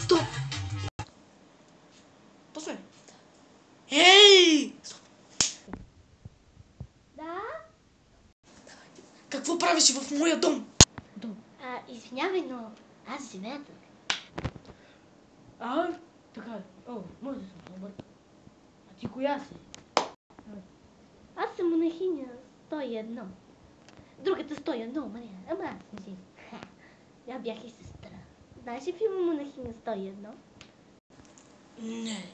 Стоп! Пусни! Ей! Стоп! Да? Какво правиш в моя дом? Извинявай, но аз живея тук. Така. Може да съм объркал. А ти коя си? Аз съм монахиня 101. Другата 101, Мария. Ама аз не си. Я бях и сестра. Знаеш ли филма Монахиня 101? Не.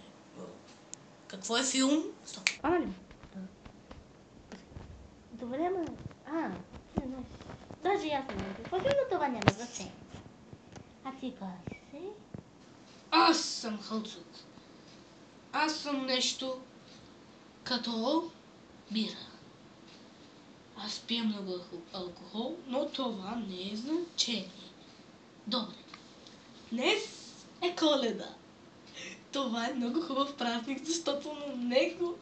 Какво е филм? Стоп. Нали? Добре, ама... не знаеш. Даже аз не знам какво филм, но това няма значение. А ти кой си? Аз съм Халцут. Аз съм нещо като бира. Аз пия много алкохол, но това не е значение. Добре. Днес е Коледа. Това е много хубав празник, защото на него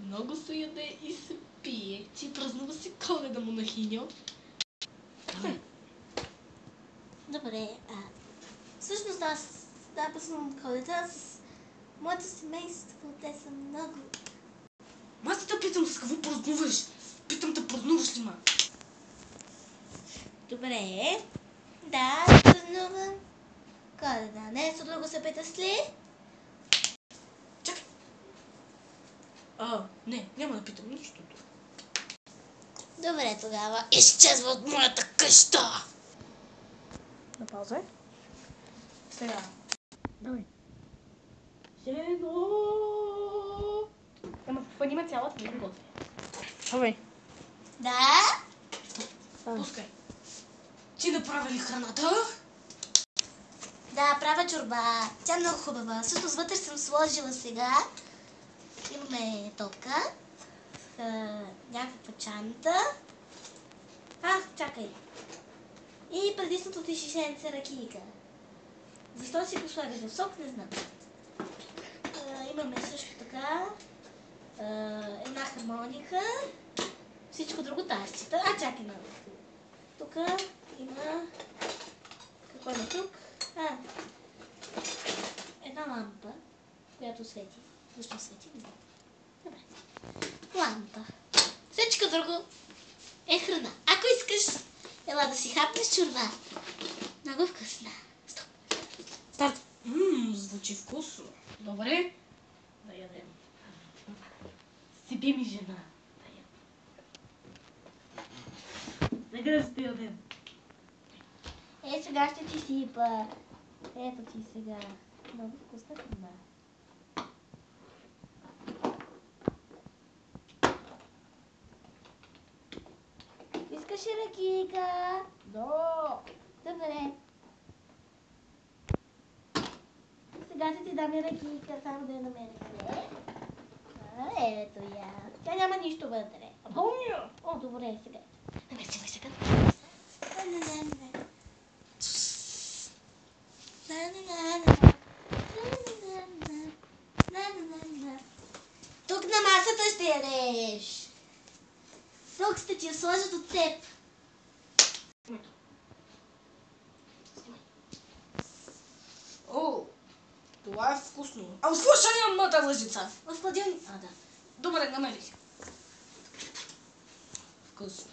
много се яде и се пие. Ти празнува си Коледа, монахиньо. Добре, всъщност аз празнувам Коледа с моето семейство. Те са много... Аз те питам с какво празнуваш. Питам те, празнуваш ли, ма? Добре. Да, празнувам Коледа. Нещо друго се питаш ли? Чакай. Не, няма да питам нищо друго. Добре, тогава изчезва от моята къща! На пауза. Сега. Давай. Жено! Ама какво има цялата на гости? Давай. Да? Пускай. Ти направи ли храната? Да, правя чорба. Тя е много хубава. Всъщност вътре съм сложила сега. Имаме топка. Някаква чанта. Чакай. И предишното ти шишенце ракийка. Защо си го слагаш в сок, не знам. Имаме също така една хармоника. Всичко друго тазчета. Чакай малко. Тук има... Какво има тук? Една лампа, която свети. Защо свети? Не знам. Добре. Лампа. Всичко друго е храна. Ако искаш, ела да си хапнеш чорба. Много вкусна. Стоп. Старт. Звучи вкусно. Добре. Да ядем. Сипи ми, жена. Да ядем. Нека да си ядем. Сега ще ти сипа. Ето ти сега. Много вкусна храна. Искаш ли ракийка? Да. Добре. Сега ще ти дам и ракийка, само да я намеря. Ето я. Тя няма нищо вътре. Помня. Добре, сега. Намесвай сега. Тук на масата ще ядеш. Тук ще ти я сложат от теб. Това е вкусно. Слушай, нямам моята лъжица. В хладилник. Да. Добре, намерих. Вкусно.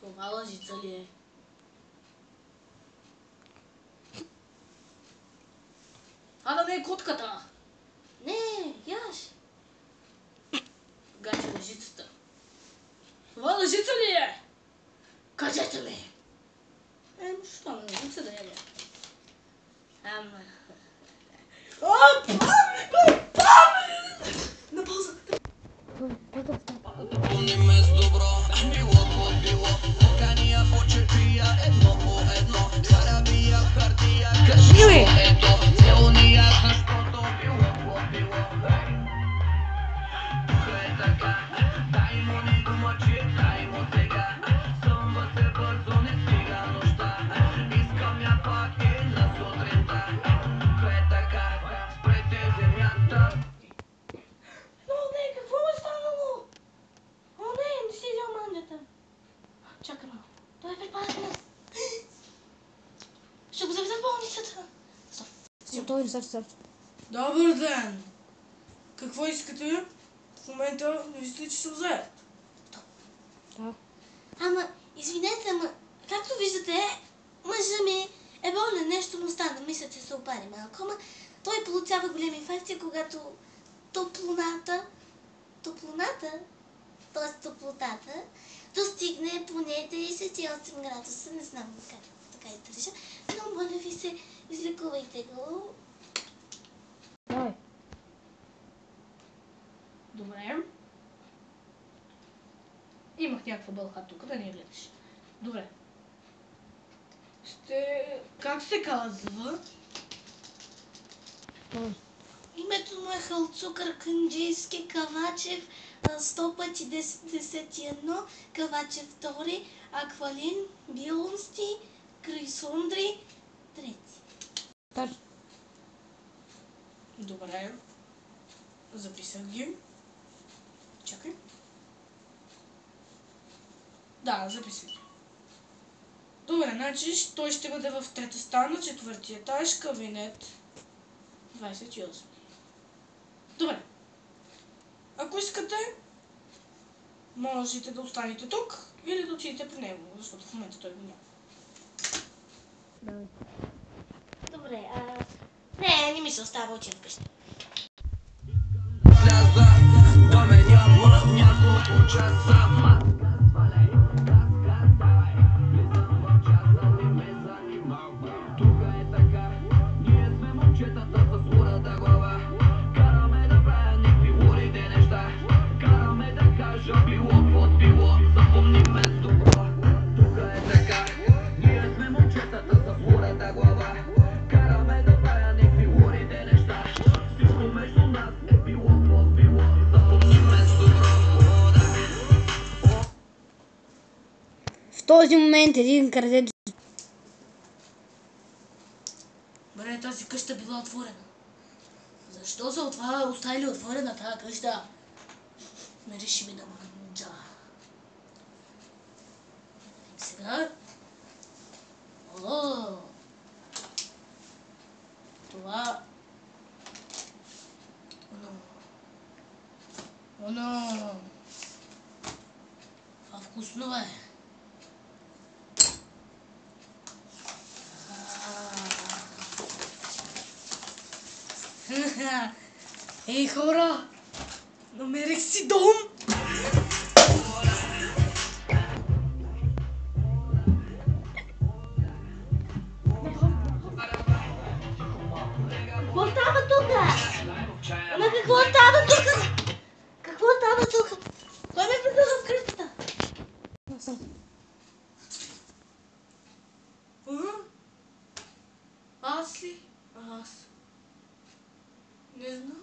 Това лъжица ли е? Да не е котката. Не, яш. Гаче лъжицата. Това лъжица ли е? Кажете ми. Що не се да яде? На пауза. готови, старт. Добър ден! Какво искате? В момента не мисля, че съм заед. Да. Ама, извинете, както виждате, мъжа ми е болен, нещо му стана. Мисля, че се опари малко, ама той получава големи инфекции, когато топлотата, т.е. топлотата, достигне поне 38 градуса. Не знам как така издържа, но моля ви се, излекувайте го. Давай. Добре. Имах някаква бълха тук, да не я гледаш. Добре. Как се казва? Давай. Името му е Халцук Арканджийски Кавачев 100 пъти 10-1, Кавачев 2, Аквалин, Билунсти, Крисундри, 3. Старт. Добре. Записах ги. Чакай. Да, записах ги. Добре, значи той ще бъде в трета стана, четвъртия етаж, кабинет 28. Добре. Ако искате, можете да останете тук или да отидете при него, защото в момента той го няма. Давай. Добре, не ми се остава, отивам вкъщи. Няколко часа тук е така, ние сме момчетата с лудата глава. Караме да правя някакви лудите неща. Караме да кажа било какво било. Запомни ме с добро. Тук е така, ние сме момчетата с лудата глава. Караме да правя някакви лудите неща. Всичко между нас е било какво било. Запомни ме с добро. В този момент един крадец. Добре, тази къща била отворена. Защо са оставили отворена тази къща? Мирише ми на манджа. Сега... О! Това... Оно! Това вкусно е. Ей, хора! Намерих си дом! Какво става тук? Ама какво става тук? Какво става тук? Кой ме прекъсва в къщата? Аз ли? Аз. Не знам.